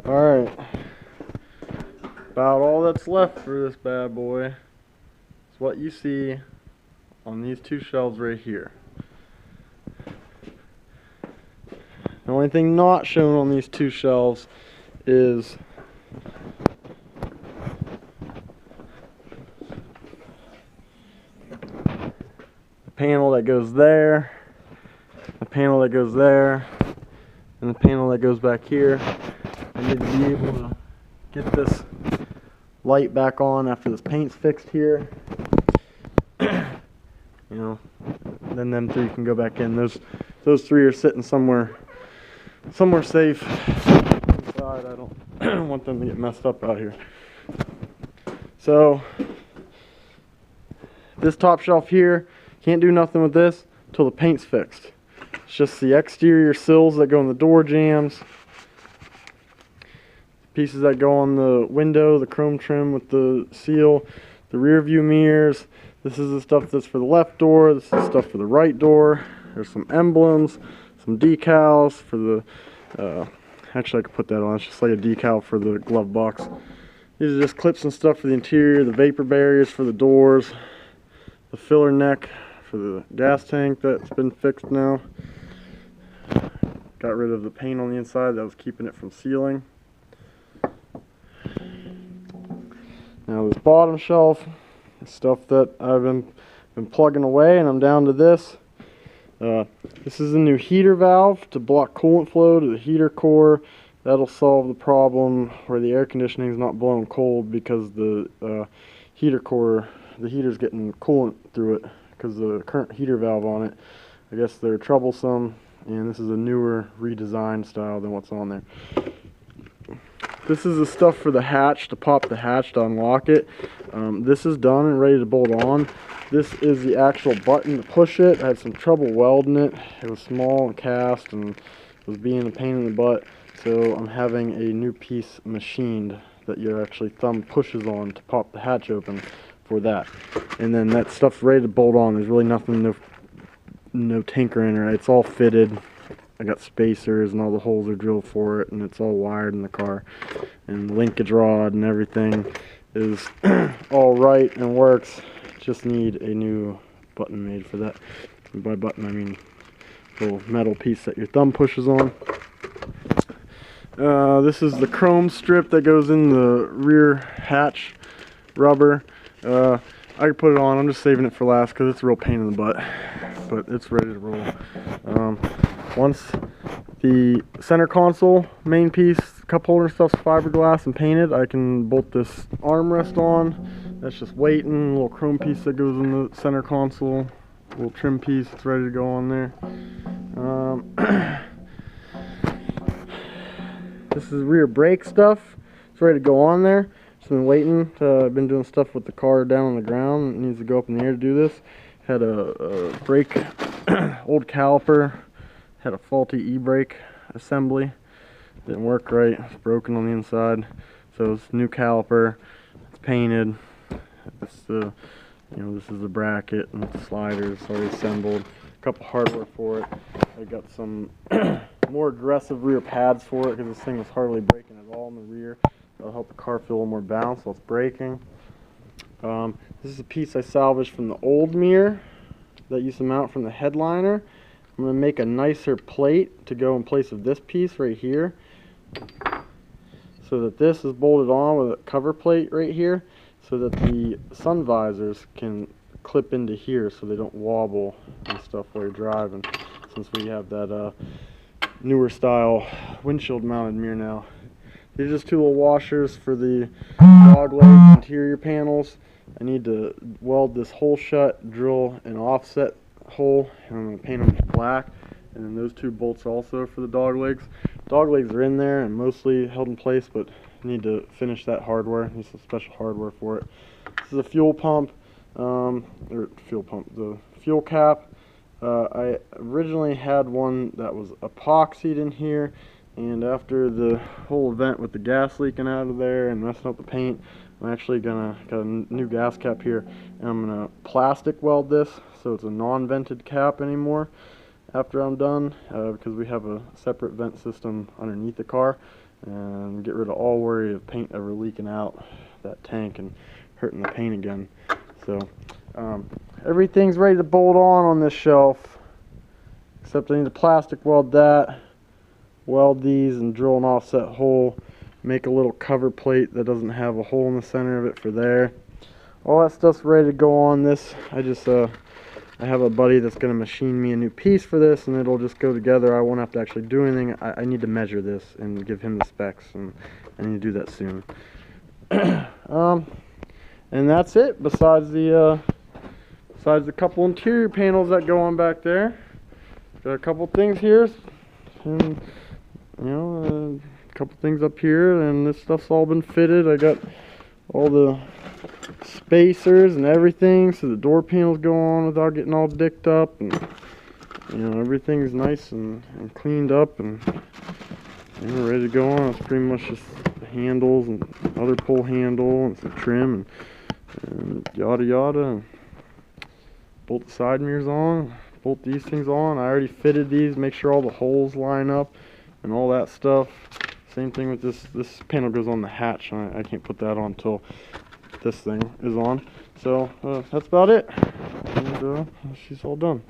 Alright, about all that's left for this bad boy is what you see on these two shelves right here. The only thing not shown on these two shelves is the panel that goes there, the panel that goes there, and the panel that goes back here. I need to be able to get this light back on after this paint's fixed here. You know, then them three can go back in. Those three are sitting somewhere safe inside. I don't want them to get messed up out here. So this top shelf here, can't do nothing with this until the paint's fixed. It's just the exterior sills that go in the door jambs, pieces that go on the window, the chrome trim with the seal, the rear view mirrors. This is the stuff that's for the left door. This is the stuff for the right door. There's some emblems, some decals for the, actually I could put that on. It's just like a decal for the glove box. These are just clips and stuff for the interior, the vapor barriers for the doors, the filler neck for the gas tank that's been fixed now. Got rid of the paint on the inside that was keeping it from sealing. Now this bottom shelf, stuff that I've been plugging away, and I'm down to this. This is a new heater valve to block coolant flow to the heater core. That'll solve the problem where the air conditioning is not blowing cold because the heater core, the heater's getting coolant through it because the current heater valve on it, I guess they're troublesome, and this is a newer redesigned style than what's on there. This is the stuff for the hatch, to pop the hatch to unlock it. This is done and ready to bolt on. This is the actual button to push it. I had some trouble welding it. It was small and cast and was being a pain in the butt. So I'm having a new piece machined that your actually thumb pushes on to pop the hatch open for that. And then that stuff's ready to bolt on. There's really nothing, no tinkering, right? It's all fitted. I got spacers and all the holes are drilled for it, and it's all wired in the car. And the linkage rod and everything is all right and works. Just need a new button made for that. And by button I mean little metal piece that your thumb pushes on. This is the chrome strip that goes in the rear hatch rubber. I could put it on. I'm just saving it for last because it's a real pain in the butt, but it's ready to roll. Once the center console main piece, cup holder stuff's fiberglass and painted, I can bolt this armrest on. That's just waiting. A little chrome piece that goes in the center console. A little trim piece. It's ready to go on there. This is rear brake stuff. It's ready to go on there. Just been waiting. I've been doing stuff with the car down on the ground. It needs to go up in the air to do this. Had a brake, old caliper. Had a faulty e-brake assembly. Didn't work right. It's broken on the inside. So it's new caliper. It's painted. It's the, this is the bracket and the sliders already assembled. A couple hardware for it. I got some more aggressive rear pads for it because this thing was hardly braking at all in the rear. That'll help the car feel a little more balanced while it's braking. This is a piece I salvaged from the old mirror that used to mount from the headliner. I'm going to make a nicer plate to go in place of this piece right here, so that this is bolted on with a cover plate right here, so that the sun visors can clip into here so they don't wobble and stuff while you're driving, since we have that newer style windshield mounted mirror now. These are just two little washers for the dog leg interior panels. I need to weld this hole shut, drill an offset hole, and I'm going to paint them black. And then those two bolts also for the dog legs. Dog legs are in there and mostly held in place, but I need to finish that hardware. Need some special hardware for it. This is a fuel pump, the fuel cap. I originally had one that was epoxied in here, and after the whole event with the gas leaking out of there and messing up the paint, I'm actually got a new gas cap here, and I'm gonna plastic weld this so it's a non-vented cap anymore. after I'm done, because we have a separate vent system underneath the car, and get rid of all worry of paint ever leaking out that tank and hurting the paint again. So everything's ready to bolt on this shelf, except I need to plastic weld that, weld these, and drill an offset hole, make a little cover plate that doesn't have a hole in the center of it for there. All that stuff's ready to go on this. I have a buddy that's going to machine me a new piece for this, and it'll just go together. I won't have to actually do anything. I need to measure this and give him the specs, and I need to do that soon. And that's it, besides the couple interior panels that go on back there. Got a couple things here, and a couple things up here, and this stuff's all been fitted. I got all the spacers and everything, so the door panels go on without getting all dicked up, and everything's nice and cleaned up and ready to go on. It's pretty much just the handles and other pull handle and some trim and yada yada, and bolt the side mirrors on, bolt these things on. I already fitted these, make sure all the holes line up and all that stuff. Same thing with this panel goes on the hatch, and I can't put that on until this thing is on. So that's about it, and she's all done.